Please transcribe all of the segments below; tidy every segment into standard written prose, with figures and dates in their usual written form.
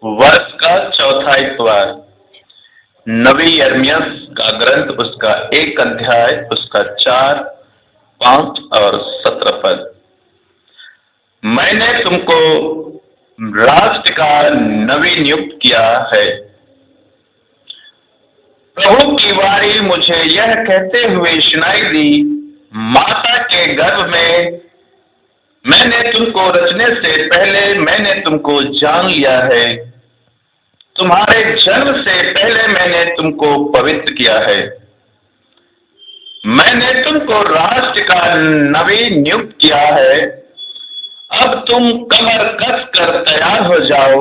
वर्ष का चौथा इतवार। नबी यिर्मयाह का ग्रंथ, उसका 1 अध्याय, उसका 4, 5 और 17 पद। मैंने तुमको राष्ट्र का नबी नियुक्त किया है। प्रभु की वाणी मुझे यह कहते हुए सुनाई दी, माता के गर्भ में मैंने तुमको रचने से पहले मैंने तुमको जान लिया है। तुम्हारे जन्म से पहले मैंने तुमको पवित्र किया है। मैंने तुमको राष्ट्र का नबी नियुक्त किया है। अब तुम कमर कस कर तैयार हो जाओ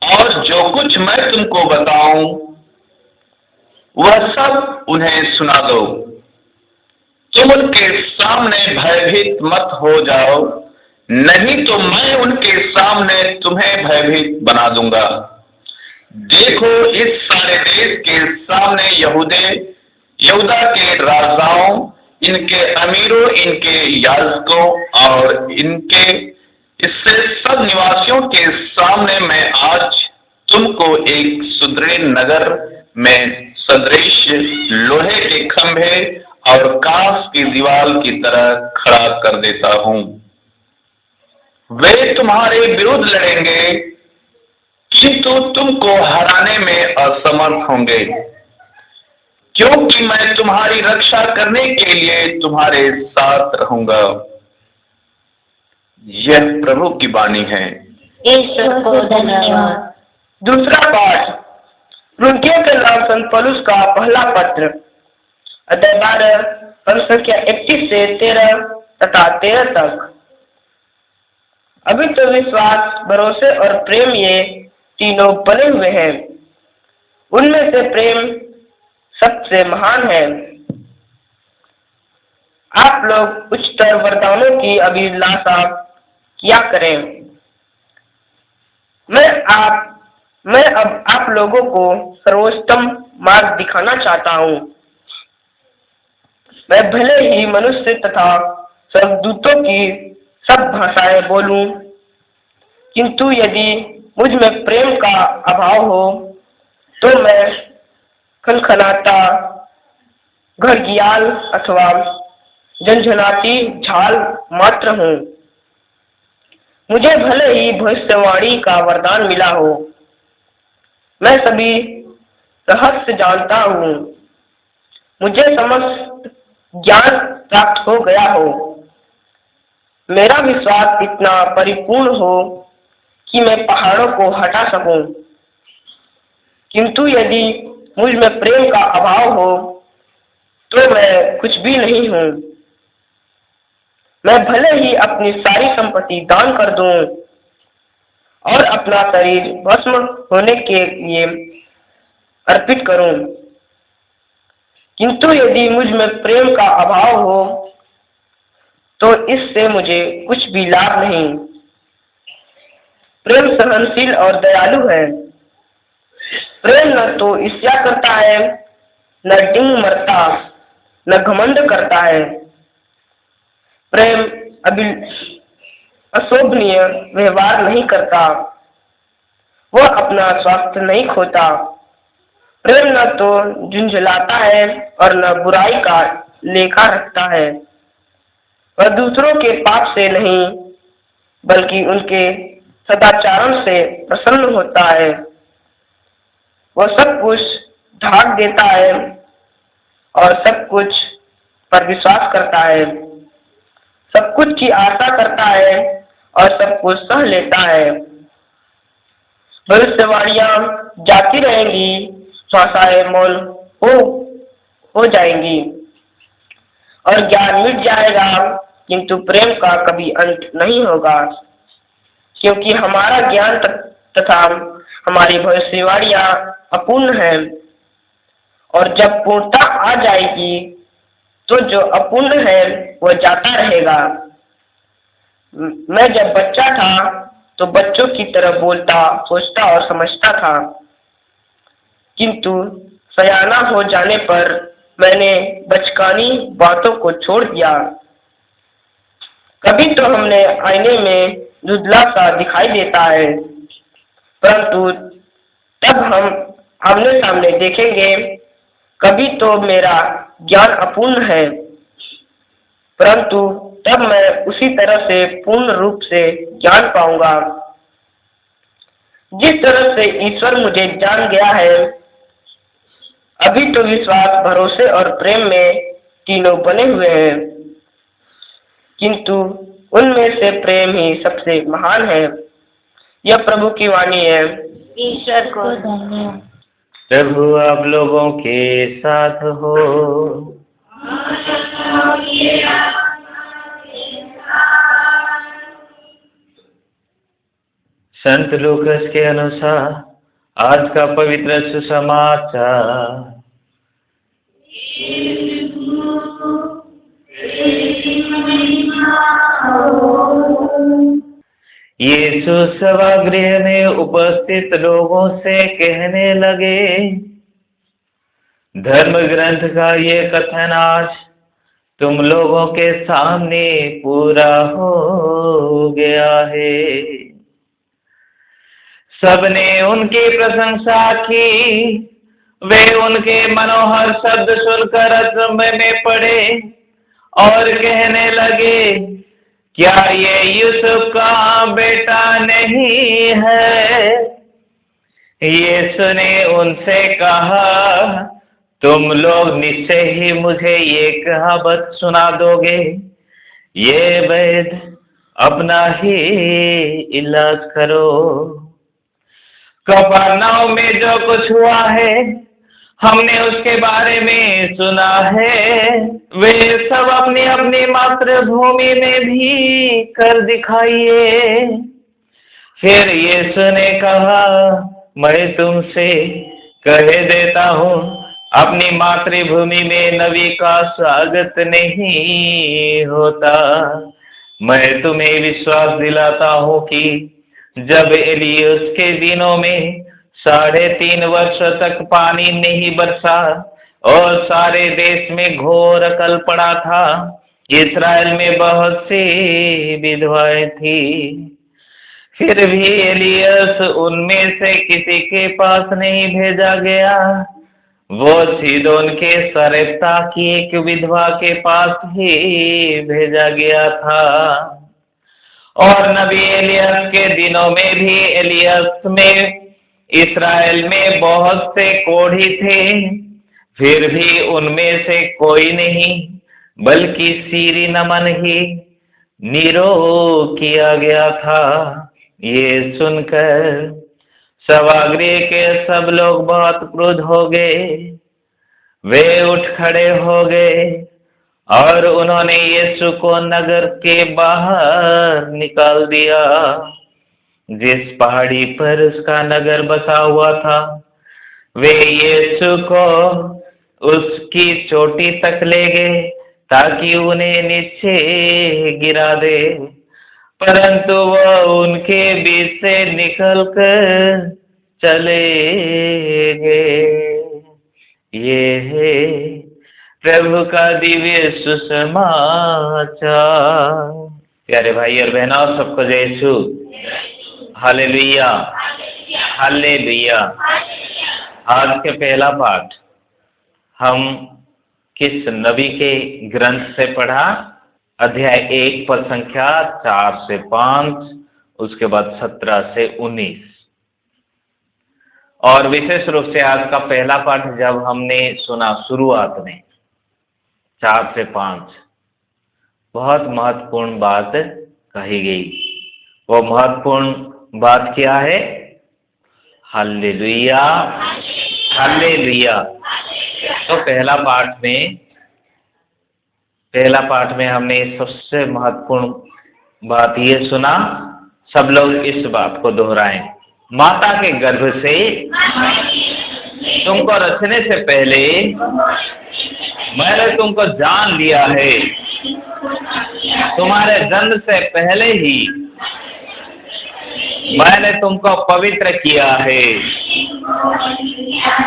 और जो कुछ मैं तुमको बताऊं वह सब उन्हें सुना दो। तुम उनके सामने भयभीत मत हो जाओ, नहीं तो मैं उनके सामने तुम्हें भयभीत बना दूंगा। देखो, इस सारे देश के सामने यहूदा के राजाओं, इनके अमीरों, इनके याजकों और इनके इससे सब निवासियों के सामने मैं आज तुमको एक सुदृढ़ नगर में सदृश लोहे के खंभे और कांस की दीवार की तरह खड़ा कर देता हूं। वे तुम्हारे विरुद्ध लड़ेंगे, किंतु तुमको हराने में असमर्थ होंगे, क्योंकि मैं तुम्हारी रक्षा करने के लिए तुम्हारे साथ रहूंगा। यह प्रभु की वाणी है। ईश्वर को धन्यवाद। दूसरा पाठ, कुरिन्थियों के नाम संत पौलुस का पहला पत्र, अध्याय 12, पद संख्या 31 से 13 तथा 13 तक। अभी तो विश्वास, भरोसे और प्रेम ये तीनों बने हुए हैं। उनमें से प्रेम सबसे महान है। आप लोग उच्चतर वरदानों की अभिलाषा किया करें। मैं अब आप लोगों को सर्वोत्तम मार्ग दिखाना चाहता हूँ। मैं भले ही मनुष्य तथा स्वर्गदूतों की सब भाषाएं बोलूं, किंतु यदि मुझ में प्रेम का अभाव हो तो मैं खनखनाता घड़ियाल अथवा झनझनाती झाल मात्र हूँ। मुझे भले ही भविष्यवाणी का वरदान मिला हो, मैं सभी रहस्य जानता हूँ, मुझे समस्त ज्ञान प्राप्त हो गया हो, मेरा विश्वास इतना परिपूर्ण हो कि मैं पहाड़ों को हटा सकूं, किंतु यदि मुझ में प्रेम का अभाव हो तो मैं कुछ भी नहीं हूँ। मैं भले ही अपनी सारी संपत्ति दान कर दूं और अपना शरीर भस्म होने के लिए अर्पित करूं, किंतु यदि मुझ में प्रेम का अभाव हो तो इससे मुझे कुछ भी लाभ नहीं। प्रेम सहनशील और दयालु है। प्रेम न तो ईर्ष्या करता है, न डिंग मरता, न घमंड करता है। प्रेम अशोभनीय व्यवहार नहीं करता, वह अपना स्वास्थ्य नहीं खोता। प्रेम न तो झुंझलाता है और न बुराई का लेखा रखता है। वह दूसरों के पाप से नहीं बल्कि उनके सदाचरण से प्रसन्न होता है। वह सब कुछ ढांक देता है और सब कुछ पर विश्वास करता है, सब कुछ की आशा करता है और सब कुछ सह लेता है। भविष्यवाणियां जाती रहेंगी, भाषाएं मौन हो जाएंगी और ज्ञान मिट जाएगा, किंतु प्रेम का कभी अंत नहीं होगा, क्योंकि हमारा ज्ञान तथा हमारी भविष्यवाणियां अपूर्ण है। और जब पूर्णता आ जाएगी तो जो अपूर्ण है वह जाता रहेगा। मैं जब बच्चा था तो बच्चों की तरह बोलता, सोचता और समझता था, किंतु सयाना हो जाने पर मैंने बचकानी बातों को छोड़ दिया। कभी तो हमने आईने में धुंधला सा दिखाई देता है, परंतु तब हम आमने सामने देखेंगे। कभी तो मेरा ज्ञान अपूर्ण है, परंतु तब मैं उसी तरह से पूर्ण रूप से जान पाऊंगा जिस तरह से ईश्वर मुझे जान गया है। अभी तो विश्वास, भरोसे और प्रेम में तीनों बने हुए हैं, किंतु उनमें से प्रेम ही सबसे महान है। यह प्रभु की वाणी है। ईश्वर को धन्यवाद। प्रभु आप लोगों के साथ हो। संत लूकास के अनुसार आज का पवित्र सुसमाचार। यीशु सभागृह में उपस्थित लोगों से कहने लगे, धर्म ग्रंथ का ये कथन आज तुम लोगों के सामने पूरा हो गया है। सबने उनकी प्रशंसा की। वे उनके मनोहर शब्द सुनकर अचंभे में पड़े और कहने लगे, क्या ये यूसुफ का बेटा नहीं है? यीशु ने उनसे कहा, तुम लोग निश्चय ही मुझे ये कहावत सुना दोगे, ये वैद्य अपना ही इलाज करो। कफरनहूम में जो कुछ हुआ है हमने उसके बारे में सुना है। वे सब अपनी अपनी मातृभूमि में भी कर दिखाइए। फिर यीशु ने कहा, मैं तुमसे कह देता हूँ, अपनी मातृभूमि में नबी का स्वागत नहीं होता। मैं तुम्हें विश्वास दिलाता हूँ कि जब एलियस के दिनों में 3.5 वर्ष तक पानी नहीं बरसा और सारे देश में घोर अकाल पड़ा था, इस्राएल में बहुत सी विधवाएं थी। फिर भी एलियस उनमें से किसी के पास नहीं भेजा गया। वो सीदोन के सरेप्ता की एक विधवा के पास ही भेजा गया था। और नबी एलियस के दिनों में भी एलियस में इस्राएल में बहुत से कोढ़ी थे, फिर भी उनमें से कोई नहीं बल्कि सीरी नमन ही निरोग किया गया था। ये सुनकर सभागृह के सब लोग बहुत क्रुद्ध हो गए। वे उठ खड़े हो गए और उन्होंने यीशु को नगर के बाहर निकाल दिया, जिस पहाड़ी पर उसका नगर बसा हुआ था। वे यीशु को उसकी चोटी तक ले गए ताकि उन्हें नीचे गिरा दे, परंतु वह उनके बीच से निकलकर चले गए। ये है प्रभु का दिव्य सुसमाचार। प्यारे भाई और बहनों, सबको जय यीशु। Hallelujah, hallelujah. आज के पहला पाठ हम किस नबी के ग्रंथ से पढ़ा? अध्याय 1 पद संख्या 4 से 5, उसके बाद 17 से 19। और विशेष रूप से आज का पहला पाठ जब हमने सुना शुरुआत में 4 से 5, बहुत महत्वपूर्ण बात कही गई। वो महत्वपूर्ण बात क्या है? Hallelujah, hallelujah. तो पहला पाठ में हमने सबसे महत्वपूर्ण बात ये सुना, सब लोग इस बात को दोहराएं। माता के गर्भ से तुमको रचने से पहले मैंने तुमको जान लिया है। तुम्हारे जन्म से पहले ही मैंने तुमको पवित्र किया है।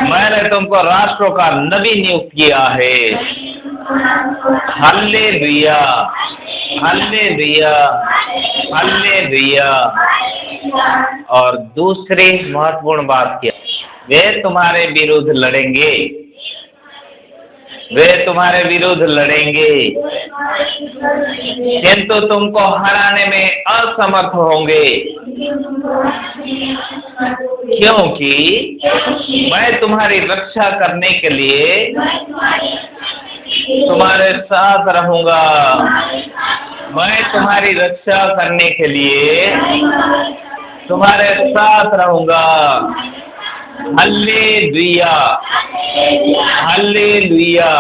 मैंने तुमको राष्ट्रों का नबी नियुक्त किया है। हालेलुया, हालेलुया। हालेलुया। और दूसरी महत्वपूर्ण बात क्या, वे तुम्हारे विरुद्ध लड़ेंगे, वे तुम्हारे विरुद्ध लड़ेंगे, किंतु तुमको हराने में असमर्थ होंगे, क्योंकि मैं तुम्हारी रक्षा करने के लिए तुम्हारे साथ रहूंगा। मैं तुम्हारी रक्षा करने के लिए तुम्हारे साथ रहूंगा। हालेलुया, हालेलुया,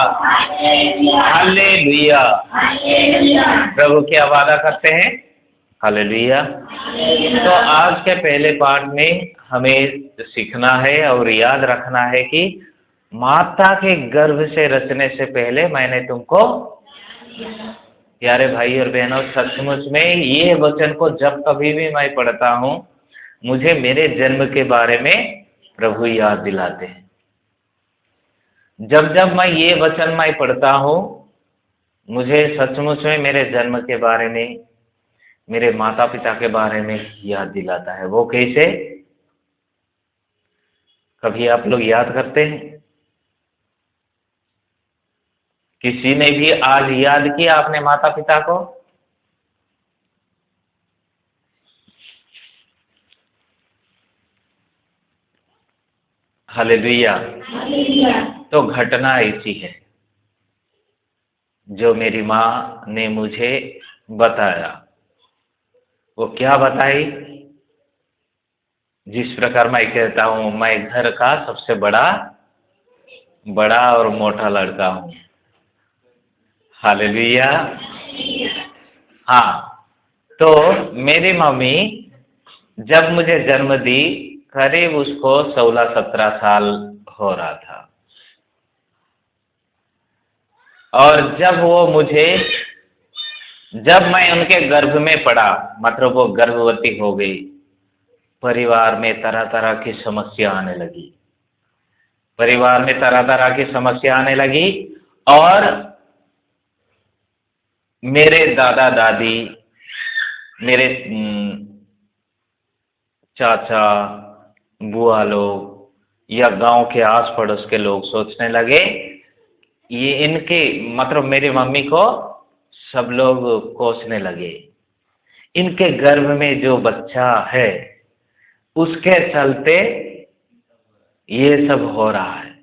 हालेलुया। प्रभु क्या वादा करते हैं? हालेलुया। तो आज के पहले पाठ में हमें सीखना है और याद रखना है कि माता के गर्भ से रचने से पहले मैंने तुमको, प्यारे भाई और बहनों, सचमुच में ये वचन को जब कभी भी मैं पढ़ता हूँ, मुझे मेरे जन्म के बारे में प्रभु याद दिलाते हैं। जब जब मैं ये वचन मैं पढ़ता हूँ, मुझे सचमुच में मेरे जन्म के बारे में, मेरे माता पिता के बारे में याद दिलाता है। वो कैसे? कभी आप लोग याद करते हैं? किसी ने भी आज याद किया अपने माता पिता को? हालेलुया। तो घटना ऐसी है जो मेरी माँ ने मुझे बताया। वो क्या बताई? जिस प्रकार मैं कहता हूँ, मैं घर का सबसे बड़ा और मोटा लड़का हूँ। हालेलुया। हाँ, तो मेरी मम्मी जब मुझे जन्म दी, करीब उसको 16-17 साल हो रहा था। और जब मैं उनके गर्भ में पड़ा, मतलब वो गर्भवती हो गई, परिवार में तरह तरह की समस्या आने लगी। परिवार में तरह तरह की समस्या आने लगी और मेरे दादा दादी, मेरे चाचा, बुआ लोग या गांव के आस पड़ोस के लोग सोचने लगे, ये इनके, मतलब मेरी मम्मी को सब लोग कोसने लगे। इनके गर्भ में जो बच्चा है, उसके चलते ये सब हो रहा है।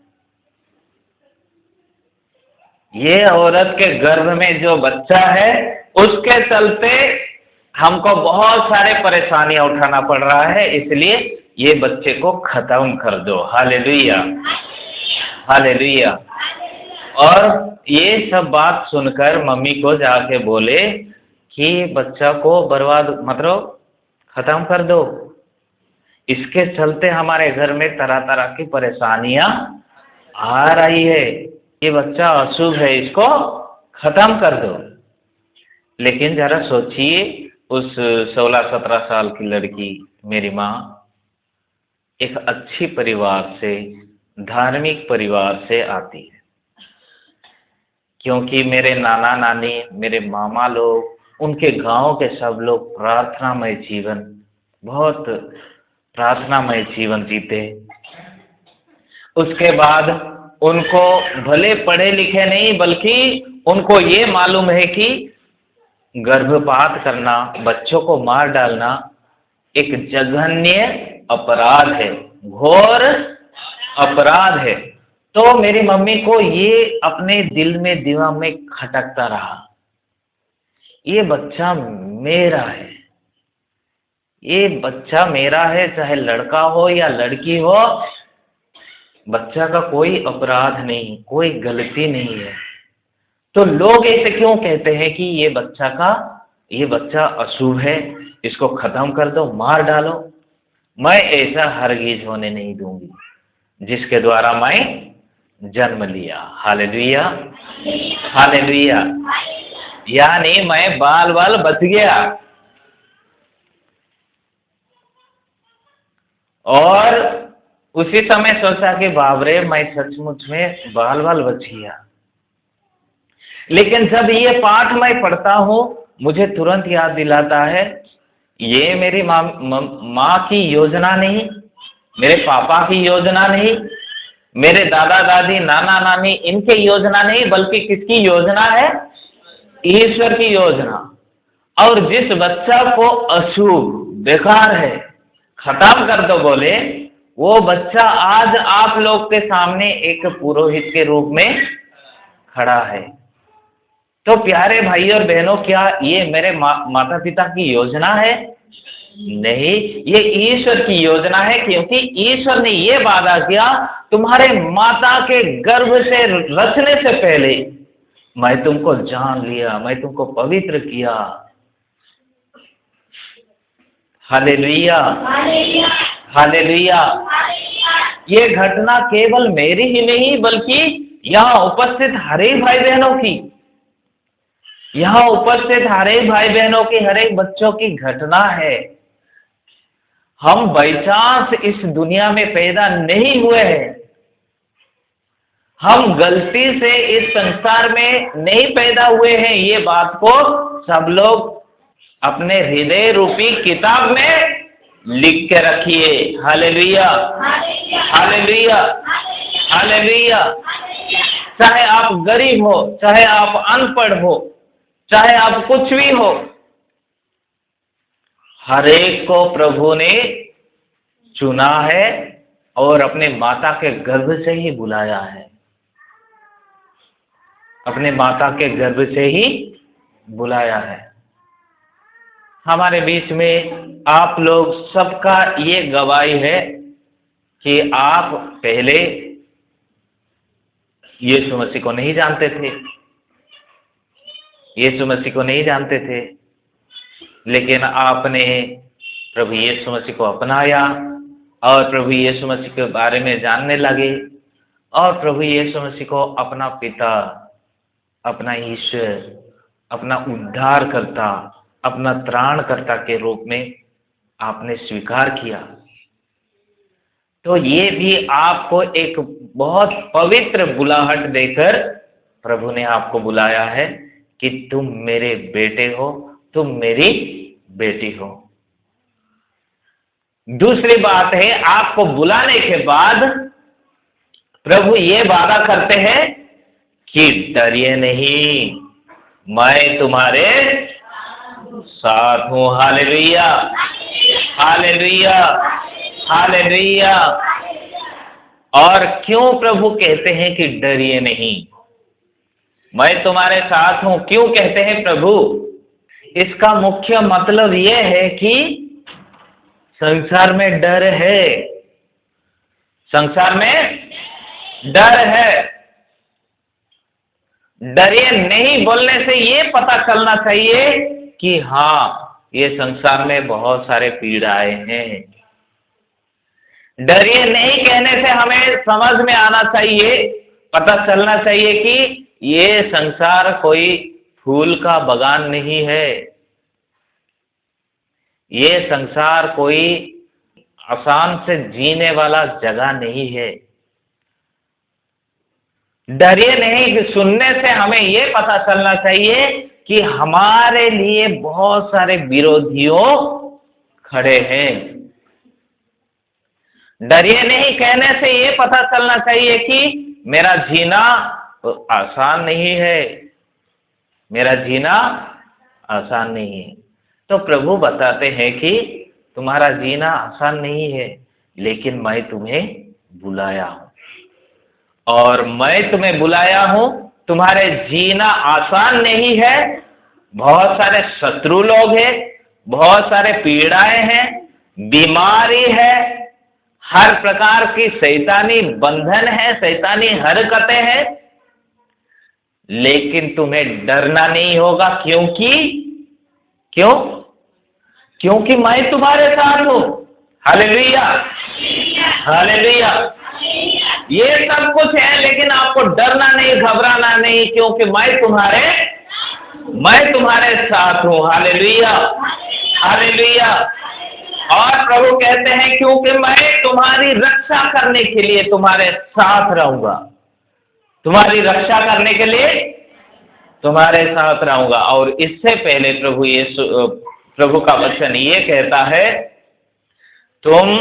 ये औरत के गर्भ में जो बच्चा है, उसके चलते हमको बहुत सारे परेशानियां उठाना पड़ रहा है, इसलिए ये बच्चे को खत्म कर दो। Hallelujah, hallelujah. और ये सब बात सुनकर मम्मी को जाके बोले कि बच्चा को बर्बाद, मतलब खत्म कर दो, इसके चलते हमारे घर में तरह तरह की परेशानियां आ रही है, ये बच्चा अशुभ है, इसको खत्म कर दो। लेकिन जरा सोचिए, उस 16-17 साल की लड़की मेरी माँ एक अच्छी परिवार से, धार्मिक परिवार से आती है, क्योंकि मेरे नाना नानी, मेरे मामा लोग, उनके गांव के सब लोग प्रार्थनामय जीवन, बहुत प्रार्थनामय जीवन जीते। उसके बाद उनको भले पढ़े लिखे नहीं, बल्कि उनको ये मालूम है कि गर्भपात करना, बच्चों को मार डालना एक जघन्य अपराध है, घोर अपराध है। तो मेरी मम्मी को ये अपने दिल में, दिमाग में खटकता रहा, ये बच्चा मेरा है, ये बच्चा मेरा है, चाहे लड़का हो या लड़की हो, बच्चा का कोई अपराध नहीं, कोई गलती नहीं है। तो लोग ऐसे क्यों कहते हैं कि ये बच्चा अशुभ है, इसको खत्म कर दो, मार डालो? मैं ऐसा हरगिज होने नहीं दूंगी, जिसके द्वारा मैं जन्म लिया। Hallelujah, hallelujah. यानी मैं बाल बाल बच गया। और उसी समय सोचा कि बाबरे, मैं सचमुच में बाल बाल बच गया। लेकिन जब ये पाठ मैं पढ़ता हूँ, मुझे तुरंत याद दिलाता है, ये मेरी माँ की योजना नहीं, मेरे पापा की योजना नहीं, मेरे दादा दादी नाना नानी इनके योजना नहीं, बल्कि किसकी योजना है? ईश्वर की योजना। और जिस बच्चा को अशुभ बेकार है खत्म कर दो बोले, वो बच्चा आज आप लोग के सामने एक पुरोहित के रूप में खड़ा है। तो प्यारे भाई और बहनों, क्या ये मेरे माता पिता की योजना है? नहीं, ये ईश्वर की योजना है, क्योंकि ईश्वर ने ये वादा किया, तुम्हारे माता के गर्भ से रचने से पहले मैं तुमको जान लिया, मैं तुमको पवित्र किया। Hallelujah, hallelujah. ये घटना केवल मेरी ही नहीं, बल्कि यहाँ उपस्थित हर एक भाई बहनों की, यहाँ उपस्थित हर एक भाई बहनों की, हर एक बच्चों की घटना है। हम बाई चांस इस दुनिया में पैदा नहीं हुए हैं, हम गलती से इस संसार में नहीं पैदा हुए हैं, ये बात को सब लोग अपने हृदय रूपी किताब में लिख के रखिए। हालेलुया, हालेलुया, हालेलुया। चाहे आप गरीब हो, चाहे आप अनपढ़ हो, चाहे आप कुछ भी हो, हर एक को प्रभु ने चुना है और अपने माता के गर्भ से ही बुलाया है, अपने माता के गर्भ से ही बुलाया है। हमारे बीच में आप लोग सबका ये गवाही है कि आप पहले यीशु मसीह को नहीं जानते थे, यीशु मसीह को नहीं जानते थे, लेकिन आपने प्रभु यीशु मसीह को अपनाया और प्रभु यीशु मसीह के बारे में जानने लगे और प्रभु यीशु मसीह को अपना पिता, अपना ईश्वर, अपना उद्धारकर्ता, अपना त्राणकर्ता के रूप में आपने स्वीकार किया। तो ये भी आपको एक बहुत पवित्र बुलाहट देकर प्रभु ने आपको बुलाया है कि तुम मेरे बेटे हो, तुम मेरी बेटी हो। दूसरी बात है, आपको बुलाने के बाद प्रभु ये वादा करते हैं कि डरिए नहीं, मैं तुम्हारे साथ हूं। हालेलुया, हालेलुया, हालेलुया। और क्यों प्रभु कहते हैं कि डरिए नहीं, मैं तुम्हारे साथ हूं? क्यों कहते हैं प्रभु? इसका मुख्य मतलब यह है कि संसार में डर है, संसार में डर है। डरिए नहीं बोलने से ये पता चलना चाहिए कि हाँ, ये संसार में बहुत सारे पीड़ाएं हैं। डरिए नहीं कहने से हमें समझ में आना चाहिए, पता चलना चाहिए कि ये संसार कोई फूल का बगान नहीं है, ये संसार कोई आसान से जीने वाला जगह नहीं है। डरिए नहीं सुनने से हमें ये पता चलना चाहिए कि हमारे लिए बहुत सारे विरोधियों खड़े हैं। डरिए नहीं कहने से ये पता चलना चाहिए कि मेरा जीना आसान नहीं है, मेरा जीना आसान नहीं है। तो प्रभु बताते हैं कि तुम्हारा जीना आसान नहीं है, लेकिन मैं तुम्हें बुलाया हूं, और मैं तुम्हें बुलाया हूं। तुम्हारे जीना आसान नहीं है, बहुत सारे शत्रु लोग हैं, बहुत सारे पीड़ाएं हैं, बीमारी है, हर प्रकार की शैतानी बंधन है, शैतानी हरकतें हैं, लेकिन तुम्हें डरना नहीं होगा। क्योंकि मैं तुम्हारे साथ हूं। Hallelujah, hallelujah. ये सब कुछ है, लेकिन आपको डरना नहीं, घबराना नहीं, क्योंकि मैं तुम्हारे साथ हूं। Hallelujah, hallelujah. और प्रभु कहते हैं क्योंकि मैं तुम्हारी रक्षा करने के लिए तुम्हारे साथ रहूंगा, तुम्हारी रक्षा करने के लिए तुम्हारे साथ रहूंगा। और इससे पहले प्रभु का वचन ये कहता है, तुम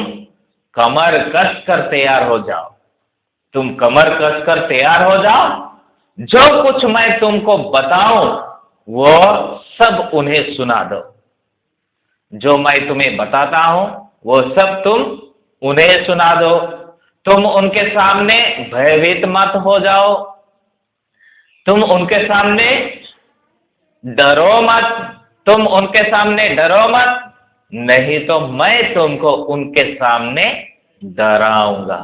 कमर कस कर तैयार हो जाओ। तुम कमर कस कर तैयार हो जाओ, जो कुछ मैं तुमको बताऊं वो सब उन्हें सुना दो। जो मैं तुम्हें बताता हूं वो सब तुम उन्हें सुना दो। तुम उनके सामने भयभीत मत हो जाओ, तुम उनके सामने डरो मत, तुम उनके सामने डरो मत, नहीं तो मैं तुमको उनके सामने डराऊंगा।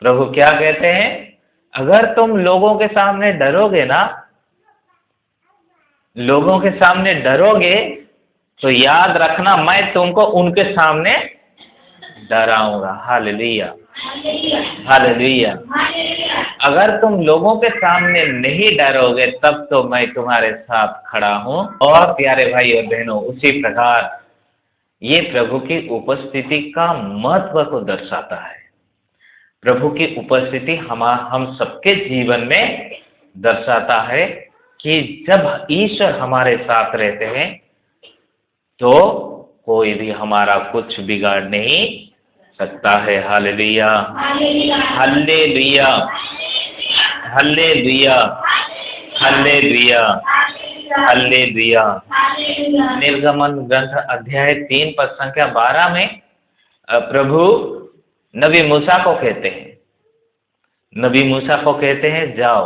प्रभु क्या कहते हैं, अगर तुम लोगों के सामने डरोगे ना, लोगों के सामने डरोगे तो याद रखना मैं तुमको उनके सामने डराऊंगा। Hallelujah, hallelujah. अगर तुम लोगों के सामने नहीं डरोगे तब तो मैं तुम्हारे साथ खड़ा हूं। और प्यारे भाई और बहनों, उसी प्रकार ये प्रभु की उपस्थिति का महत्व को दर्शाता है। प्रभु की उपस्थिति हम सबके जीवन में दर्शाता है कि जब ईश्वर हमारे साथ रहते हैं तो कोई भी हमारा कुछ बिगाड़ नहीं सकता है। हालेलुया, हालेलुया, हालेलुया, हालेलुया, हालेलुया। निर्गमन ग्रंथ अध्याय 3 पद संख्या 12 में प्रभु नबी मूसा को कहते हैं, नबी मूसा को कहते हैं, जाओ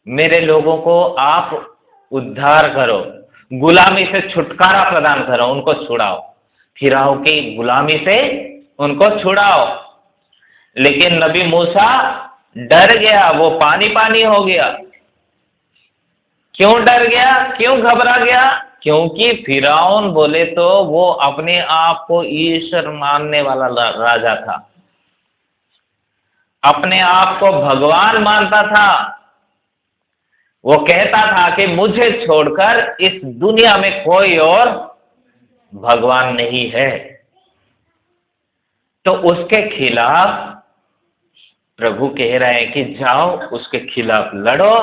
मेरे लोगों को आप उद्धार करो, गुलामी से छुटकारा प्रदान करो, उनको छुड़ाओ, फिरौन की गुलामी से उनको छुड़ाओ। लेकिन नबी मूसा डर गया, वो पानी पानी हो गया। क्यों डर गया, क्यों घबरा गया? क्योंकि फिरौन बोले तो वो अपने आप को ईश्वर मानने वाला राजा था, अपने आप को भगवान मानता था। वो कहता था कि मुझे छोड़कर इस दुनिया में कोई और भगवान नहीं है। तो उसके खिलाफ प्रभु कह रहे हैं कि जाओ उसके खिलाफ लड़ो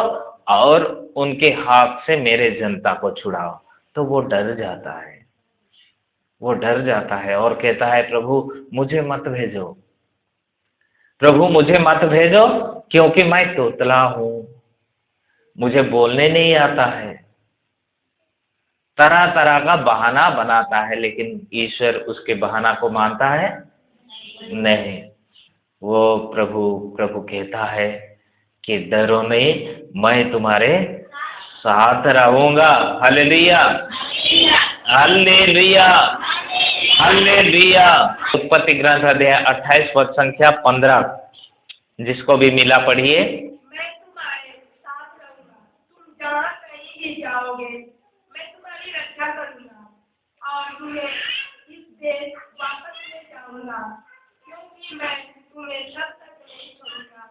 और उनके हाथ से मेरे जनता को छुड़ाओ। तो वो डर जाता है, वो डर जाता है और कहता है, प्रभु मुझे मत भेजो, प्रभु मुझे मत भेजो, क्योंकि मैं तोतला हूं, मुझे बोलने नहीं आता है। तरह तरह का बहाना बनाता है, लेकिन ईश्वर उसके बहाना को मानता है नहीं। वो प्रभु कहता है कि डरो नहीं, मैं तुम्हारे साथ रहूंगा। हालेलुया, हालेलुया, हालेलुया। उत्पत्ति ग्रंथ अध्याय 28 पद संख्या 15, जिसको भी मिला पढ़िए। मैं तुम्हारे साथ रहूंगा, तुम जहाँ कहीं भी जाओगे मैं तुम्हारी रक्षा करूंगा और तुम्हें इस देश वापस ले जाऊंगा, क्योंकि मैं तुम्हें तब तक नहीं छोड़ूंगा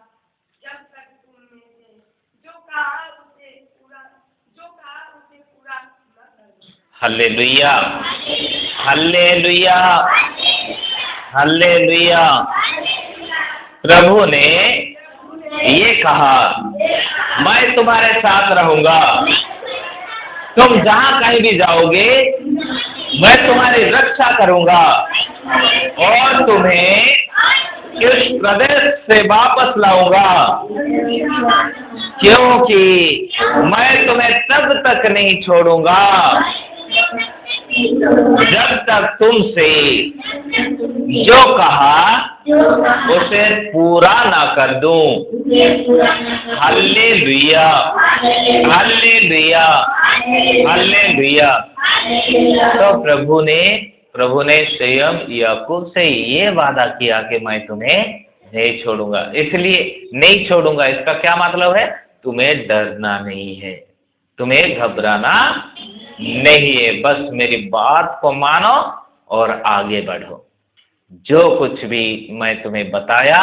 जब तक तुम में से जो कहा उसे पूरा न करो। हालेलुया, हालेलुया, हालेलुया। प्रभु ने ये कहा, मैं तुम्हारे साथ रहूंगा, तुम जहां कहीं भी जाओगे मैं तुम्हारी रक्षा करूंगा और तुम्हें इस प्रदेश से वापस लाऊंगा, क्योंकि मैं तुम्हें तब तक नहीं छोड़ूंगा जब तक तुमसे जो कहा उसे पूरा ना कर दूं। हालेलुया, हालेलुया, हालेलुया। तो प्रभु ने स्वयं याकूब से ये वादा किया कि मैं तुम्हें नहीं छोड़ूंगा। इसलिए नहीं छोड़ूंगा, इसका क्या मतलब है? तुम्हें डरना नहीं है, तुम्हें घबराना नहीं है, बस मेरी बात को मानो और आगे बढ़ो। जो कुछ भी मैं तुम्हें बताया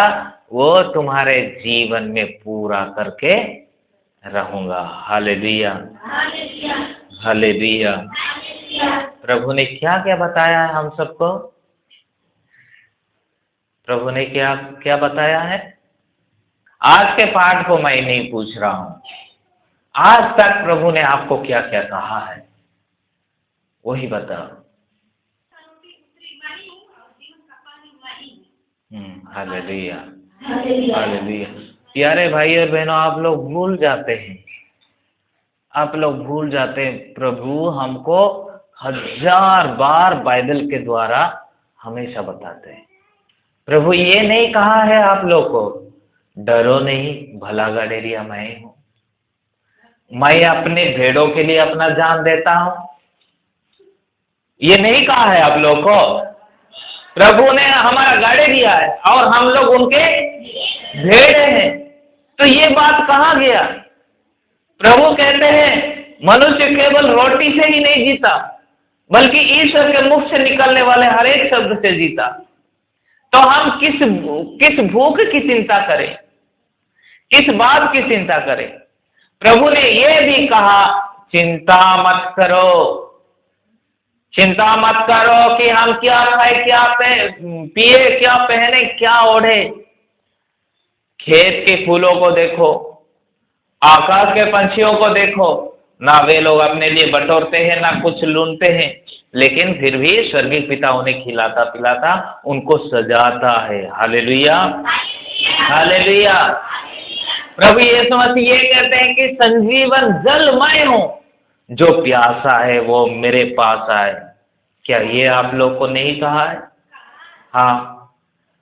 वो तुम्हारे जीवन में पूरा करके रहूंगा। Hallelujah, hallelujah. प्रभु ने क्या क्या बताया है हम सबको? प्रभु ने क्या क्या बताया है? आज के पाठ को मैं नहीं पूछ रहा हूं, आज तक प्रभु ने आपको क्या क्या कहा है, वही बताओ। Hallelujah, hallelujah. प्यारे भाई और बहनों, आप लोग भूल जाते हैं, आप लोग भूल जाते हैं, प्रभु हमको 1000 बार बाइबल के द्वारा हमेशा बताते हैं। प्रभु ये नहीं कहा है आप लोग को, डरो नहीं, भला गडेरिया मैं हूं, मैं अपने भेड़ों के लिए अपना जान देता हूं। ये नहीं कहा है आप लोग को। प्रभु ने हमारा गाड़ी दिया है और हम लोग उनके भेड़े हैं। तो ये बात कहाँ गया? प्रभु कहते हैं मनुष्य केवल रोटी से ही नहीं जीता, बल्कि ईश्वर के मुख से निकलने वाले हर एक शब्द से जीता। तो हम किस भूख की चिंता करें, किस बात की चिंता करें? प्रभु ने ये भी कहा, चिंता मत करो, चिंता मत करो कि हम क्या खाए, क्या पिए, क्या पहने, क्या ओढ़े। खेत के फूलों को देखो, आकाश के पंछियों को देखो, ना वे लोग अपने लिए बटोरते हैं, ना कुछ लूटते हैं, लेकिन फिर भी स्वर्गीय पिता उन्हें खिलाता पिलाता उनको सजाता है। Hallelujah, hallelujah. प्रभु यीशु मसीह ये कहते हैं कि संजीवन जल मैं हूं, जो प्यासा है वो मेरे पास आए। क्या ये आप लोग को नहीं कहा है? हाँ,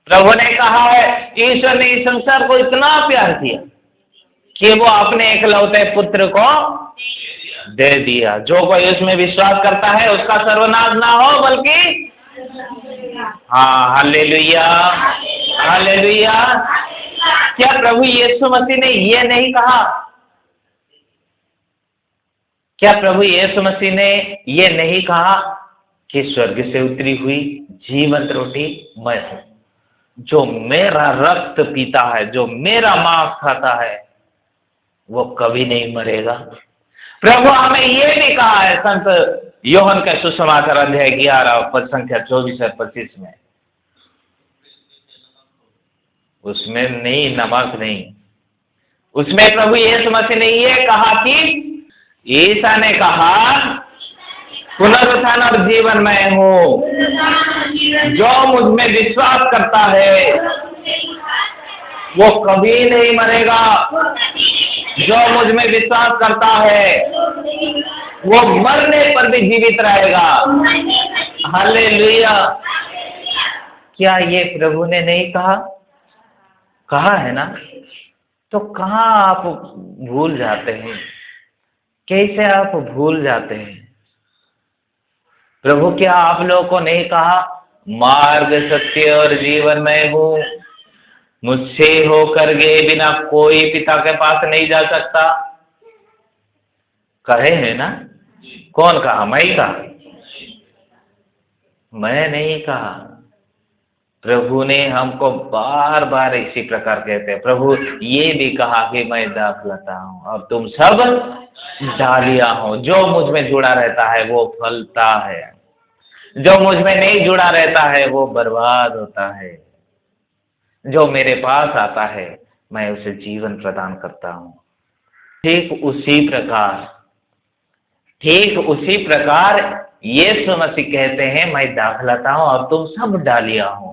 प्रभु ने कहा है, ईश्वर ने इस संसार को इतना प्यार किया कि वो अपने एकलौते पुत्र को दे दिया। जो कोई उसमें विश्वास करता है उसका सर्वनाश ना हो, बल्कि हाँ, हालेलुया, हालेलुया। क्या प्रभु यीशु मसीह ने ये नहीं कहा? क्या प्रभु यीशु मसीह ने ये नहीं कहा कि स्वर्ग से उतरी हुई जीवंत रोटी मैं हूं, जो मेरा रक्त पीता है, जो मेरा मांस खाता है, वो कभी नहीं मरेगा। प्रभु हमें ये भी कहा है संत योहन का सुसमाचार अध्याय 11 पद संख्या 24 और 25 में, उसमें नहीं, नमक नहीं, उसमें प्रभु यीशु मसीह ने ये कहा कि ईसा ने कहा पुनरुत्थान और जीवन मैं हूं, जो मुझ में विश्वास करता है वो कभी नहीं मरेगा, जो मुझ में विश्वास करता है वो मरने पर भी जीवित रहेगा। हालेलुया। क्या ये प्रभु ने नहीं कहा? कहा है ना? तो कहाँ आप भूल जाते हैं? कैसे आप भूल जाते हैं? प्रभु क्या आप लोगों को नहीं कहा, मार्ग सत्य और जीवन मैं हूं, मुझसे होकर गए बिना कोई पिता के पास नहीं जा सकता? कहे हैं ना? कौन कहा? मैं ही कहा? मैं नहीं कहा। प्रभु ने हमको बार बार इसी प्रकार कहते हैं। प्रभु ये भी कहा कि मैं दाखलता हूं और तुम सब डालियां हो। जो मुझ में जुड़ा रहता है वो फलता है, जो मुझ में नहीं जुड़ा रहता है वो बर्बाद होता है। जो मेरे पास आता है मैं उसे जीवन प्रदान करता हूं। ठीक उसी प्रकार यीशु मसीह कहते हैं, मैं दाखलता हूं और तुम सब डालियां हो।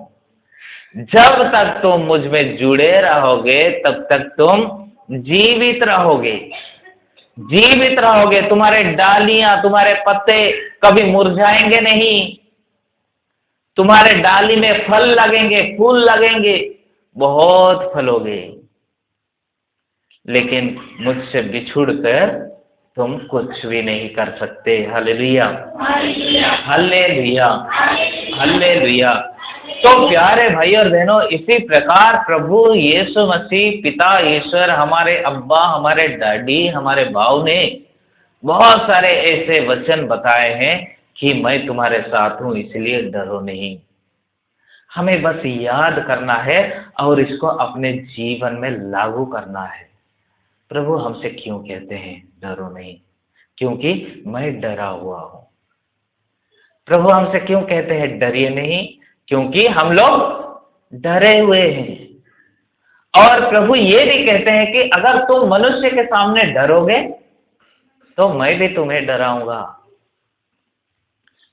जब तक तुम मुझ में जुड़े रहोगे तब तक तुम जीवित रहोगे, जीवित रहोगे। तुम्हारे डालियां, तुम्हारे पत्ते कभी मुरझाएंगे नहीं, तुम्हारे डाली में फल लगेंगे, फूल लगेंगे, बहुत फलोगे। लेकिन मुझसे बिछुड़कर तुम कुछ भी नहीं कर सकते। हालेलुया, हालेलुया, हालेलुया। तो प्यारे भाई और बहनों, इसी प्रकार प्रभु यीशु मसीह, पिता ईश्वर, हमारे अब्बा, हमारे डैडी, हमारे भाव ने बहुत सारे ऐसे वचन बताए हैं कि मैं तुम्हारे साथ हूं, इसलिए डरो नहीं। हमें बस याद करना है और इसको अपने जीवन में लागू करना है। प्रभु हमसे क्यों कहते हैं डरो नहीं? क्योंकि मैं डरा हुआ हूं। प्रभु हमसे क्यों कहते हैं डरिए नहीं? क्योंकि हम लोग डरे हुए हैं। और प्रभु ये भी कहते हैं कि अगर तुम मनुष्य के सामने डरोगे तो मैं भी तुम्हें डराऊंगा।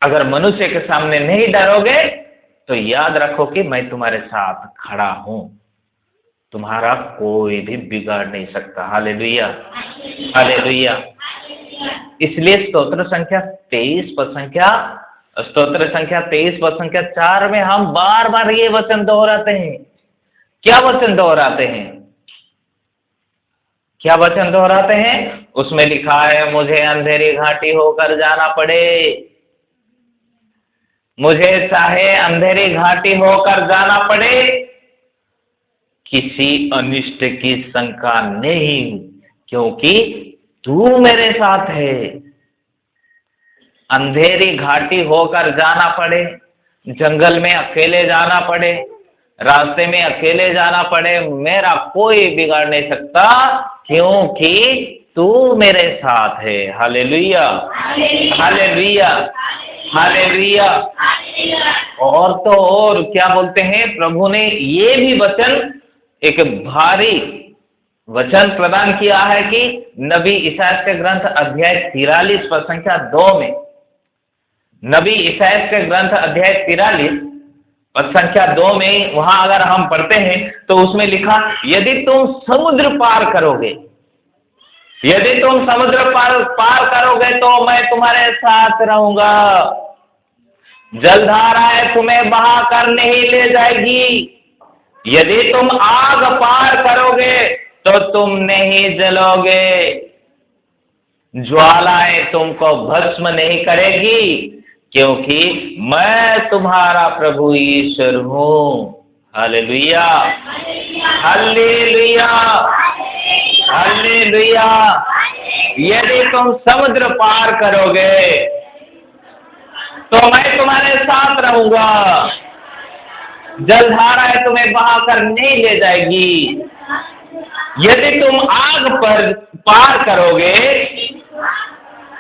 अगर मनुष्य के सामने नहीं डरोगे तो याद रखो कि मैं तुम्हारे साथ खड़ा हूं, तुम्हारा कोई भी बिगाड़ नहीं सकता। Hallelujah, hallelujah. इसलिए स्तोत्र संख्या 23 पद संख्या 4 में हम बार बार ये वचन दोहराते हैं। क्या वचन दोहराते हैं? क्या वचन दोहराते हैं? उसमें लिखा है, मुझे अंधेरी घाटी होकर जाना पड़े, मुझे चाहे अंधेरी घाटी होकर जाना पड़े, किसी अनिष्ट की शंका नहीं, क्योंकि तू मेरे साथ है। अंधेरी घाटी होकर जाना पड़े, जंगल में अकेले जाना पड़े, रास्ते में अकेले जाना पड़े, मेरा कोई बिगाड़ नहीं सकता, क्योंकि तू मेरे साथ है। हालेलुया, हालेलुया, हालेलुया। और तो और क्या बोलते हैं, प्रभु ने ये भी वचन, एक भारी वचन प्रदान किया है कि नबी इसायाह के ग्रंथ अध्याय 43 पद संख्या 2 में, नबी इसायाह के ग्रंथ अध्याय 43 पद संख्या 2 में, वहां अगर हम पढ़ते हैं तो उसमें लिखा, यदि तुम समुद्र पार करोगे, यदि तुम समुद्र पार करोगे तो मैं तुम्हारे साथ रहूंगा, जलधाराएं तुम्हें बहा कर नहीं ले जाएगी, यदि तुम आग पार करोगे तो तुम नहीं जलोगे, ज्वालाएं तुमको भस्म नहीं करेगी, क्योंकि मैं तुम्हारा प्रभु ईश्वर हूं। हालेलुया, हालेलुया, हालेलुया। यदि तुम समुद्र पार करोगे तो मैं तुम्हारे साथ रहूंगा, जलधाराएं तुम्हें बहाकर नहीं ले जाएगी, यदि तुम आग पर पार करोगे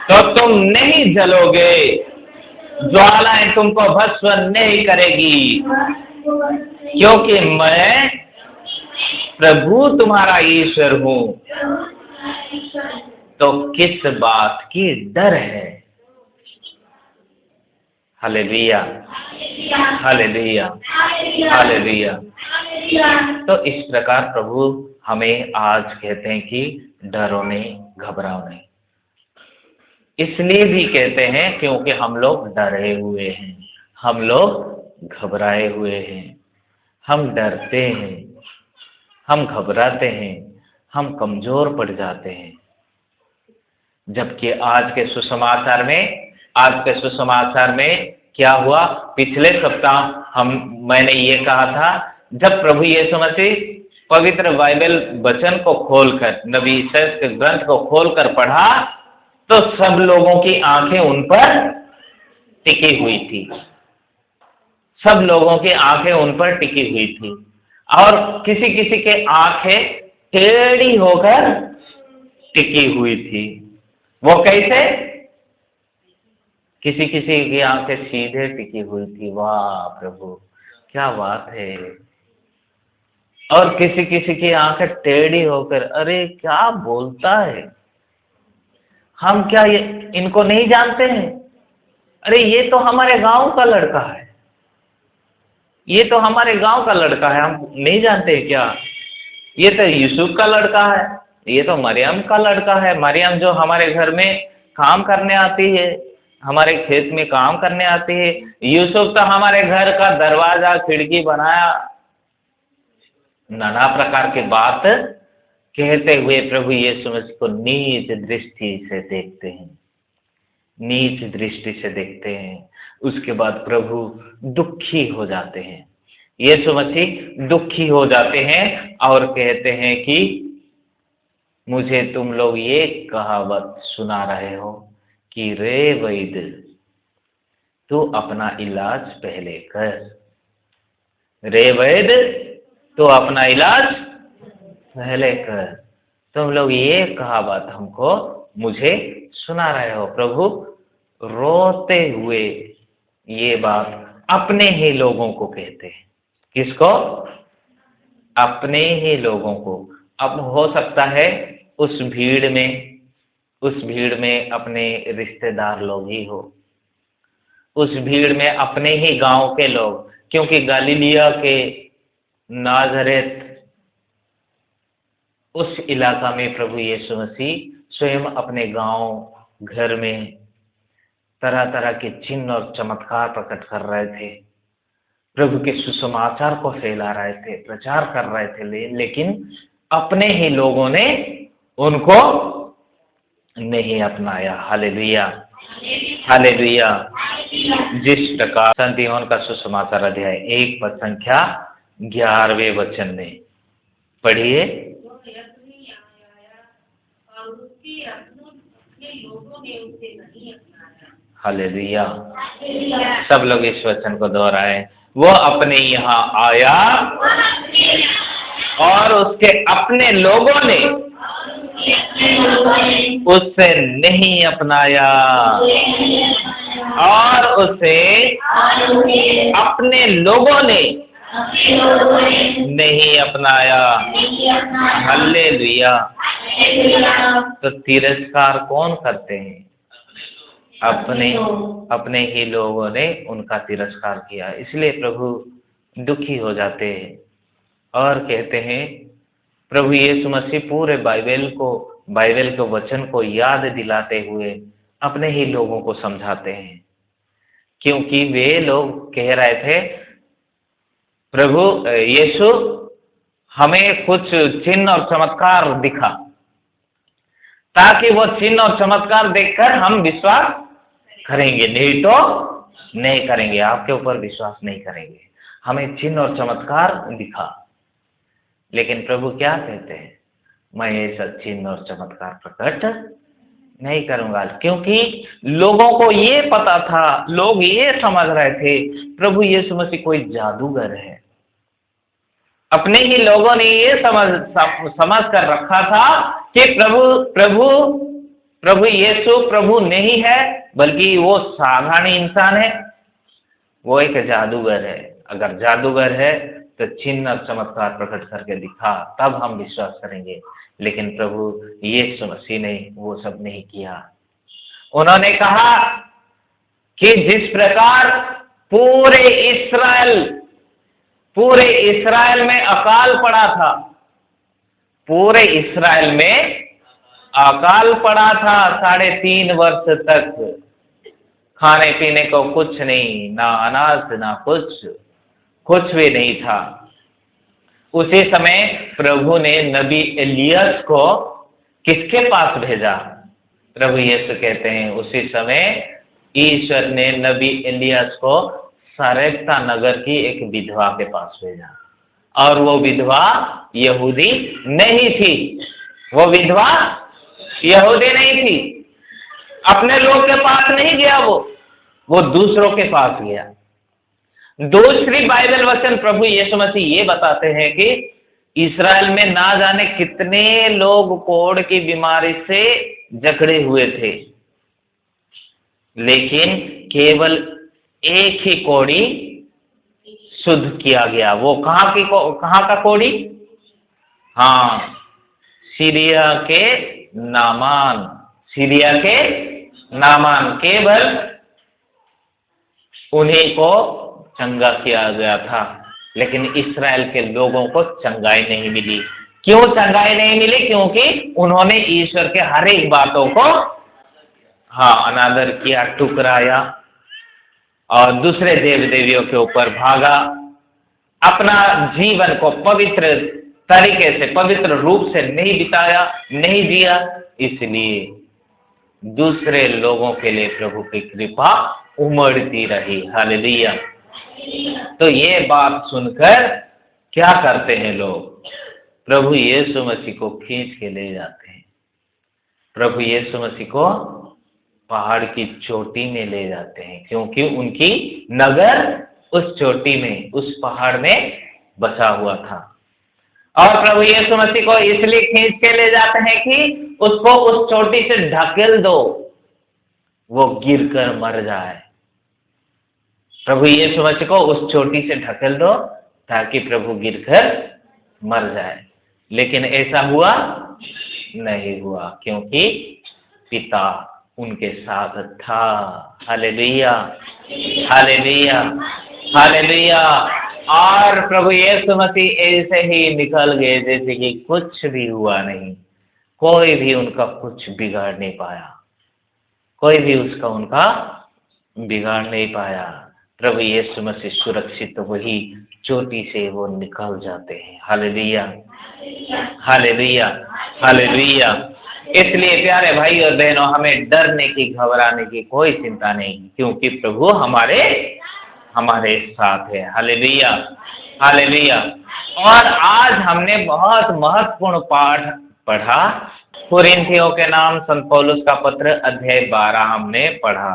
तो तुम नहीं जलोगे, ज्वालाएं तुमको भस्म नहीं करेगी, क्योंकि मैं प्रभु तुम्हारा ईश्वर हूं। तो किस बात की डर है? हालेलुया, हालेलुया, हालेलुया। तो इस प्रकार प्रभु हमें आज कहते हैं कि डरो नहीं, घबराओ नहीं। इसलिए भी कहते हैं क्योंकि हम लोग डरे हुए हैं, हम लोग घबराए हुए हैं, हम डरते हैं, हम घबराते हैं, हम कमजोर पड़ जाते हैं। जबकि आज के सुसमाचार में क्या हुआ? पिछले सप्ताह मैंने ये कहा था, जब प्रभु यीशु मसीह पवित्र बाइबल वचन को खोलकर, नबी इसायाह के ग्रंथ को खोलकर पढ़ा तो सब लोगों की आंखें उन पर टिकी हुई थी, सब लोगों की आंखें उन पर टिकी हुई थी, और किसी किसी के आंखें टेढ़ी होकर टिकी हुई थी। वो कैसे? किसी किसी की आंखें सीधे टिकी हुई थी। वाह प्रभु, क्या बात है। और किसी किसी की आंखें टेढ़ी होकर, अरे क्या बोलता है, हम क्या इनको नहीं जानते हैं? अरे ये तो हमारे गांव का लड़का है, ये तो हमारे गांव का लड़का है, हम नहीं जानते क्या? ये तो यूसुफ का लड़का है, ये तो मरियम का लड़का है, मरियम जो हमारे घर में काम करने आती है, हमारे खेत में काम करने आती है, यूसुफ तो हमारे घर का दरवाजा खिड़की बनाया। नाना प्रकार की बात कहते हुए प्रभु यीशु मसीह को नीच दृष्टि से देखते हैं, नीच दृष्टि से देखते हैं। उसके बाद प्रभु दुखी हो जाते हैं, यीशु मसीह दुखी हो जाते हैं और कहते हैं कि मुझे तुम लोग ये कहावत सुना रहे हो कि रे वैद्य, तू अपना इलाज पहले कर। रे वैद्य, तू अपना इलाज पहले कर। तुम लोग ये कहावत मुझे सुना रहे हो। प्रभु रोते हुए ये बात अपने ही लोगों को कहते हैं। किसको? अपने ही लोगों को। अब हो सकता है उस भीड़ में उस भीड़ में अपने रिश्तेदार लोग ही हो, उस भीड़ में अपने ही गांव के लोग, क्योंकि गलीलिया के नाजरेत उस इलाका में प्रभु यीशु मसीह स्वयं अपने गांव घर में तरह तरह के चिन्ह और चमत्कार प्रकट कर रहे थे, प्रभु के सुसमाचार को फैला रहे थे, प्रचार कर रहे थे, लेकिन अपने ही लोगों ने उनको नहीं अपनाया। Hallelujah, hallelujah. जिस प्रकार संत यूहन्ना का सुसमाचार अध्याय 1 पद संख्या 11वें वचन में पढ़िए। हालेलुया। सब लोग इस वचन को दोहराए। वो अपने यहाँ आया और उसके अपने लोगों ने उसे नहीं अपनाया, और उसे अपने लोगों ने नहीं अपनाया। हालेलुया। तो तिरस्कार कौन करते हैं? अपने ही लोगों ने उनका तिरस्कार किया। इसलिए प्रभु दुखी हो जाते हैं और कहते हैं, प्रभु यीशु मसीह पूरे बाइबल के वचन को याद दिलाते हुए अपने ही लोगों को समझाते हैं, क्योंकि वे लोग कह रहे थे, प्रभु यीशु हमें कुछ चिन्ह और चमत्कार दिखा, ताकि वो चिन्ह और चमत्कार देखकर हम विश्वास करेंगे, नहीं तो नहीं करेंगे, आपके ऊपर विश्वास नहीं करेंगे, हमें चिन्ह और चमत्कार दिखा। लेकिन प्रभु क्या कहते हैं? मैं ऐसा चिन्ह और चमत्कार प्रकट नहीं करूंगा, क्योंकि लोगों को ये पता था, लोग ये समझ रहे थे प्रभु यीशु मसीह कोई जादूगर है। अपने ही लोगों ने ये समझ कर रखा था कि प्रभु यीशु प्रभु नहीं है, बल्कि वो साधारण इंसान है, वो एक जादूगर है। अगर जादूगर है तो चिन्ह और चमत्कार प्रकट करके दिखा, तब हम विश्वास करेंगे। लेकिन प्रभु यीशु मसीह ने वो सब नहीं किया। उन्होंने कहा कि जिस प्रकार पूरे इस्राएल में अकाल पड़ा था, पूरे इस्राएल में अकाल पड़ा था 3.5 वर्ष तक, खाने पीने को कुछ नहीं, ना अनाज ना कुछ भी नहीं था। उसी समय प्रभु ने नबी एलियस को किसके पास भेजा? प्रभु यीशु कहते हैं, उसी समय ईश्वर ने नबी एलियस को सारेप्ता नगर की एक विधवा के पास भेजा, और वो विधवा यहूदी नहीं थी। वो विधवा यहूदी नहीं थी, अपने लोग के पास नहीं गया, वो दूसरों के पास गया। दूसरी बाइबल वचन प्रभु यीशु मसीह ये बताते हैं कि इस्राएल में ना जाने कितने लोग कोढ़ की बीमारी से जकड़े हुए थे, लेकिन केवल एक ही कोढ़ी शुद्ध किया गया। वो कहाँ का कोढ़ी? हाँ, सीरिया के नामान, केवल उन्हीं को चंगा किया गया था। लेकिन इस्राएल के लोगों को चंगाई नहीं मिली। क्यों चंगाई नहीं मिली? क्योंकि उन्होंने ईश्वर के हर एक बातों को अनादर किया, ठुकराया और दूसरे देव देवियों के ऊपर भागा, अपना जीवन को पवित्र तरीके से, पवित्र रूप से नहीं बिताया, नहीं जिया। इसलिए दूसरे लोगों के लिए प्रभु की कृपा उमड़ती रही। हालेलुया। तो ये बात सुनकर क्या करते हैं लोग? प्रभु यीशु मसीह को खींच के ले जाते हैं। प्रभु यीशु मसीह को पहाड़ की चोटी में ले जाते हैं, क्योंकि उनकी नगर उस चोटी में, उस पहाड़ में बसा हुआ था। और प्रभु यीशु मसीह को इसलिए खींच के ले जाते हैं कि उसको उस चोटी से ढकेल दो, वो गिरकर मर जाए। प्रभु यीशु मसीह को उस चोटी से ढकेल दो ताकि प्रभु गिरकर मर जाए। लेकिन ऐसा हुआ नहीं हुआ, क्योंकि पिता उनके साथ था। हालेलुया, हालेलुया, हालेलुया। और प्रभु यीशु मसीह ऐसे ही निकल गए जैसे कि कुछ भी हुआ नहीं। कोई भी उनका कुछ बिगाड़ नहीं पाया, कोई भी उनका बिगाड़ नहीं पाया। प्रभु यीशु मसीह सुरक्षित वही चोटी से वो निकल जाते हैं। हालेलुया, हालेलुया, हालेलुया। इसलिए प्यारे भाई और बहनों, हमें डरने की, घबराने की कोई चिंता नहीं, क्योंकि प्रभु हमारे साथ है। Hallelujah, hallelujah. और आज हमने बहुत महत्वपूर्ण पाठ पढ़ा। कुरिन्थियों के नाम संत पौलुस का पत्र अध्याय 12 हमने पढ़ा,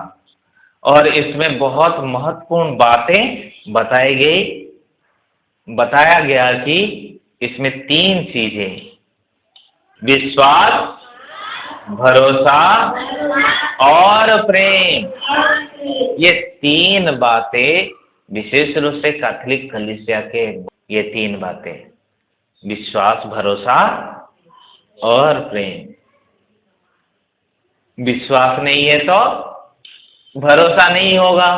और इसमें बहुत महत्वपूर्ण बातें बताया गया कि इसमें 3 चीजें, विश्वास, भरोसा और प्रेम, ये 3 बातें विशेष रूप से कैथोलिक कलीसिया के, ये 3 बातें, विश्वास, भरोसा और प्रेम। विश्वास नहीं है तो भरोसा नहीं होगा,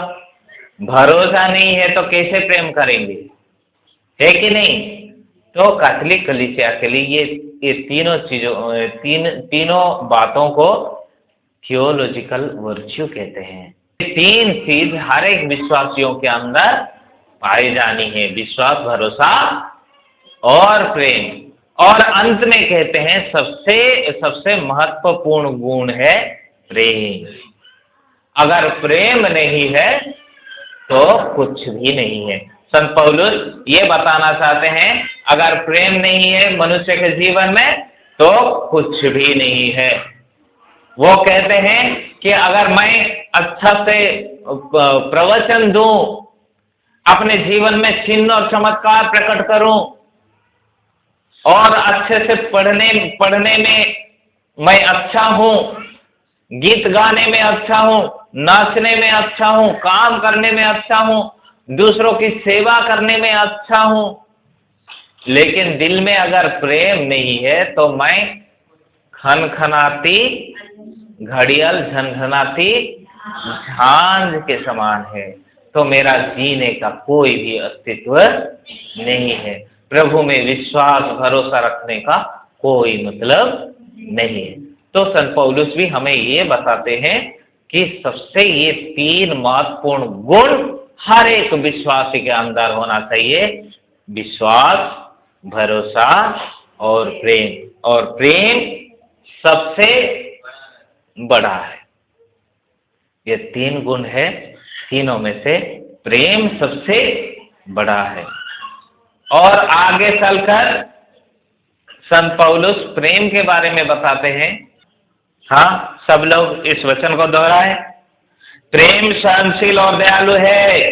भरोसा नहीं है तो कैसे प्रेम करेंगे, है कि नहीं? तो कैथोलिक कलीसिया के लिए ये तीनों चीजों, तीनों बातों को थियोलॉजिकल वर्च्यू कहते हैं। 3 चीज हर एक विश्वासियों के अंदर पाई जानी है, विश्वास, भरोसा और प्रेम। और अंत में कहते हैं सबसे महत्वपूर्ण गुण है प्रेम। अगर प्रेम नहीं है तो कुछ भी नहीं है। संत पौलुस ये बताना चाहते हैं, अगर प्रेम नहीं है मनुष्य के जीवन में तो कुछ भी नहीं है। वो कहते हैं कि अगर मैं अच्छा से प्रवचन दूं, अपने जीवन में चिन्ह और चमत्कार प्रकट करूं, और अच्छे से पढ़ने में मैं अच्छा हूं, गीत गाने में अच्छा हूं, नाचने में अच्छा हूं, काम करने में अच्छा हूं, दूसरों की सेवा करने में अच्छा हूं, लेकिन दिल में अगर प्रेम नहीं है तो मैं खनखनाती घड़ियाल, झनझनाती झांझ के समान है, तो मेरा जीने का कोई भी अस्तित्व नहीं है। प्रभु में विश्वास, भरोसा रखने का कोई मतलब नहीं है। तो संत पौलुस भी हमें ये बताते हैं कि सबसे ये 3 महत्वपूर्ण गुण हर एक विश्वासी के अंदर होना चाहिए, विश्वास, भरोसा और प्रेम। और प्रेम सबसे बड़ा है। ये 3 गुण है, तीनों में से प्रेम सबसे बड़ा है। और आगे चलकर संत पौलुस प्रेम के बारे में बताते हैं। हाँ, सब लोग इस वचन को दोहराएं। प्रेम सहनशील और दयालु है,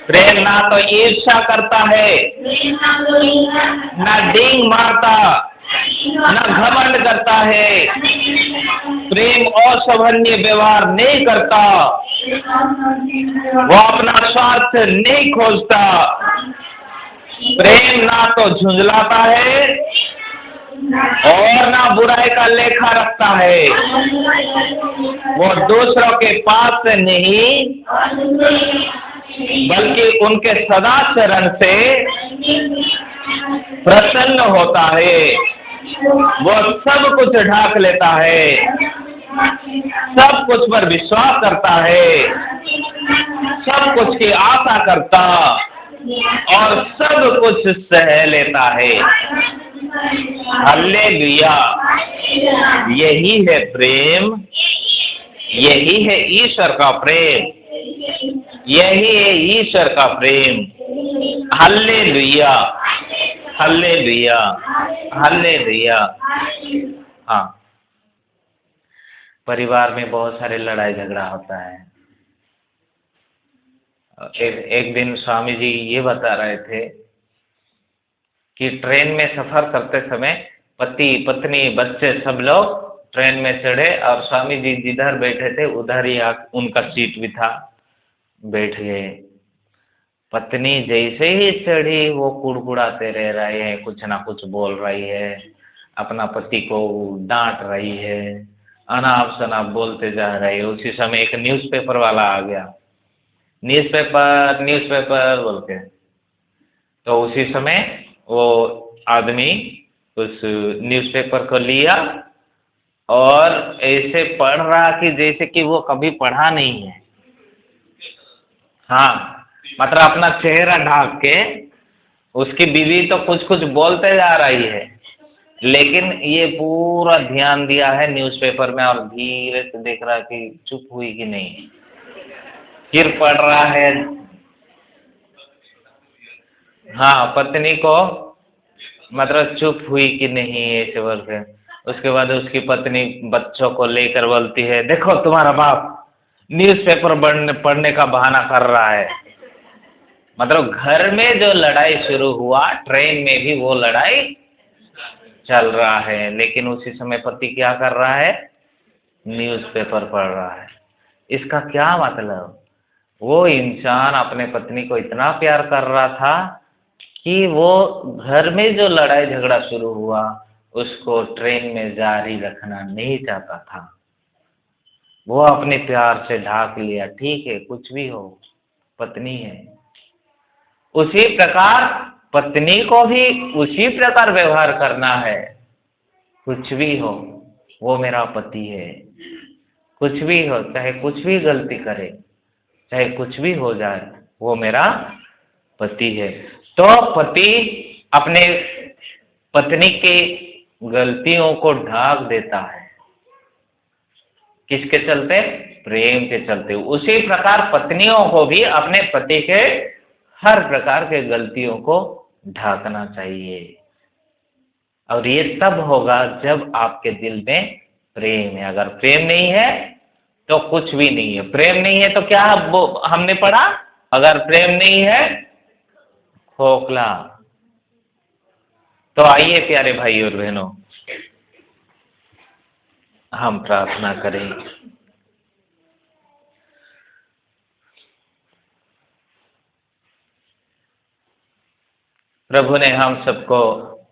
प्रेम ना तो ईर्ष्या करता है, ना डींग मारता, ना घमंड करता है, प्रेम अशोभनीय व्यवहार नहीं करता, वो अपना स्वार्थ नहीं खोजता, प्रेम ना तो झुंझलाता है और ना बुराई का लेखा रखता है, वो दूसरों के पास से नहीं बल्कि उनके सदाचरण से प्रसन्न होता है, वो सब कुछ ढाक लेता है, सब कुछ पर विश्वास करता है, सब कुछ की आशा करता और सब कुछ सह लेता है। हालेलुया। यही है प्रेम, यही है ईश्वर का प्रेम, यही है ईश्वर का प्रेम। हालेलुया, हालेलुया, हालेलुया। हाँ, परिवार में बहुत सारे लड़ाई झगड़ा होता है। एक दिन स्वामी जी ये बता रहे थे कि ट्रेन में सफर करते समय पति, पत्नी, बच्चे सब लोग ट्रेन में चढ़े और स्वामी जी जिधर बैठे थे उधर ही उनका सीट भी था, बैठ गए। पत्नी जैसे ही चढ़ी वो कुड़कुड़ाते रह रहे हैं, कुछ ना कुछ बोल रही है, अपना पति को डांट रही है, अनाप शनाप बोलते जा रही है। उसी समय एक न्यूज़पेपर वाला आ गया, न्यूज़पेपर न्यूज़पेपर बोल के। तो उसी समय वो आदमी उस न्यूज़पेपर को लिया और ऐसे पढ़ रहा कि जैसे कि वो कभी पढ़ा नहीं है। हाँ, मतलब अपना चेहरा ढाक के। उसकी बीवी तो कुछ कुछ बोलते जा रही है, लेकिन ये पूरा ध्यान दिया है न्यूज़पेपर में और धीरे से देख रहा कि चुप हुई कि नहीं। फिर पढ़ रहा है। हाँ, पत्नी को मतलब चुप हुई कि नहीं ऐसे बोल के। उसके बाद उसकी पत्नी बच्चों को लेकर बोलती है, देखो तुम्हारा बाप न्यूज़पेपर पढ़ने का बहाना कर रहा है। मतलब घर में जो लड़ाई शुरू हुआ, ट्रेन में भी वो लड़ाई चल रहा है, लेकिन उसी समय पति क्या कर रहा है? न्यूज़पेपर पढ़ रहा है। इसका क्या मतलब? वो इंसान अपने पत्नी को इतना प्यार कर रहा था कि वो घर में जो लड़ाई झगड़ा शुरू हुआ उसको ट्रेन में जारी रखना नहीं चाहता था। वो अपने प्यार से ढाक लिया, ठीक है कुछ भी हो, पत्नी है। उसी प्रकार पत्नी को भी उसी प्रकार व्यवहार करना है। कुछ भी हो, वो मेरा पति है। कुछ भी हो, चाहे कुछ भी गलती करे, चाहे कुछ भी हो जाए, वो मेरा पति है। तो पति अपने पत्नी के गलतियों को ढाक देता है। किसके चलते? प्रेम के चलते। उसी प्रकार पत्नियों को भी अपने पति के हर प्रकार के गलतियों को ढाकना चाहिए। और ये तब होगा जब आपके दिल में प्रेम है। अगर प्रेम नहीं है तो कुछ भी नहीं है। प्रेम नहीं है तो क्या हमने पढ़ा? अगर प्रेम नहीं है खोखला। तो आइए प्यारे भाई और बहनों, हम प्रार्थना करें। प्रभु ने हम सबको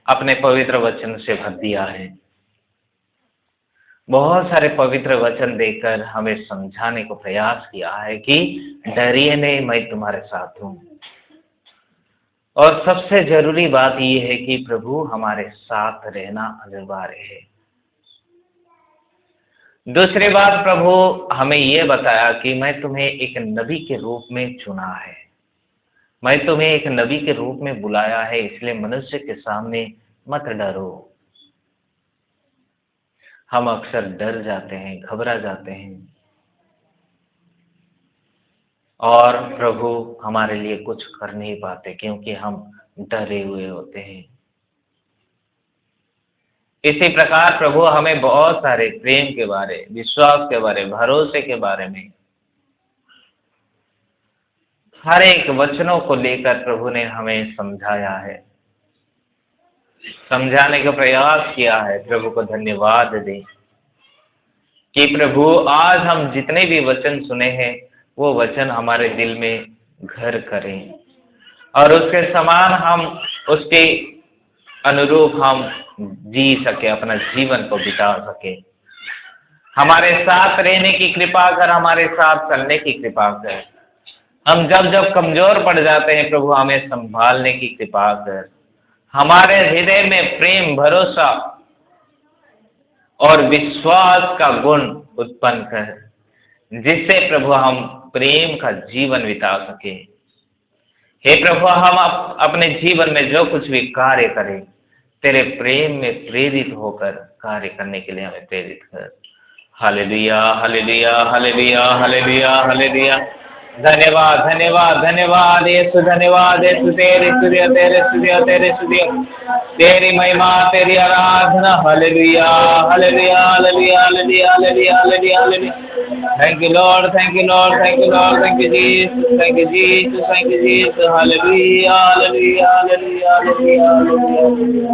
अपने पवित्र वचन से भर दिया है। बहुत सारे पवित्र वचन देकर हमें समझाने को प्रयास किया है कि डरिए नहीं, मैं तुम्हारे साथ हूँ। और सबसे जरूरी बात यह है कि प्रभु हमारे साथ रहना अनिवार्य है। दूसरी बात, प्रभु हमें यह बताया कि मैं तुम्हें एक नबी के रूप में चुना है, मैं तुम्हें एक नबी के रूप में बुलाया है, इसलिए मनुष्य के सामने मत डरो। हम अक्सर डर जाते हैं, घबरा जाते हैं और प्रभु हमारे लिए कुछ कर नहीं पाते क्योंकि हम डरे हुए होते हैं। इसी प्रकार प्रभु हमें बहुत सारे प्रेम के बारे, विश्वास के बारे, भरोसे के बारे में हर एक वचनों को लेकर प्रभु ने हमें समझाया है, समझाने का प्रयास किया है। प्रभु को धन्यवाद दें कि प्रभु आज हम जितने भी वचन सुने हैं वो वचन हमारे दिल में घर करें और उसके समान हम, उसके अनुरूप हम जी सके, अपना जीवन को बिता सके। हमारे साथ रहने की कृपा कर, हमारे साथ चलने की कृपा कर। हम जब जब कमजोर पड़ जाते हैं प्रभु हमें संभालने की कृपा कर। हमारे हृदय में प्रेम, भरोसा और विश्वास का गुण उत्पन्न कर, जिससे प्रभु हम प्रेम का जीवन बिता सके। हे प्रभु, हम अपने जीवन में जो कुछ भी कार्य करें तेरे प्रेम में प्रेरित होकर कार्य करने के लिए हमें प्रेरित कर। हालेलुया, हालेलुया, हालेलुया, हालेलुया, हालेलुया। धन्यवाद, धन्यवाद, धन्यवाद यीशु, धन्यवाद यीशु। तेरी स्तुति, तेरे स्तुति, तेरे स्तुति, तेरी महिमा, तेरी आराधना। हालेलुया, हालेलुया, हालेलुया, हालेलुया, हालेलुया, हालेलुया, हालेलुया। Thank you Lord, thank you Lord, thank you Lord, thank you Jesus, thank you Jesus, thank you Jesus. हालेलुया, हालेलुया, हालेलुया, हालेलुया, हालेलुया।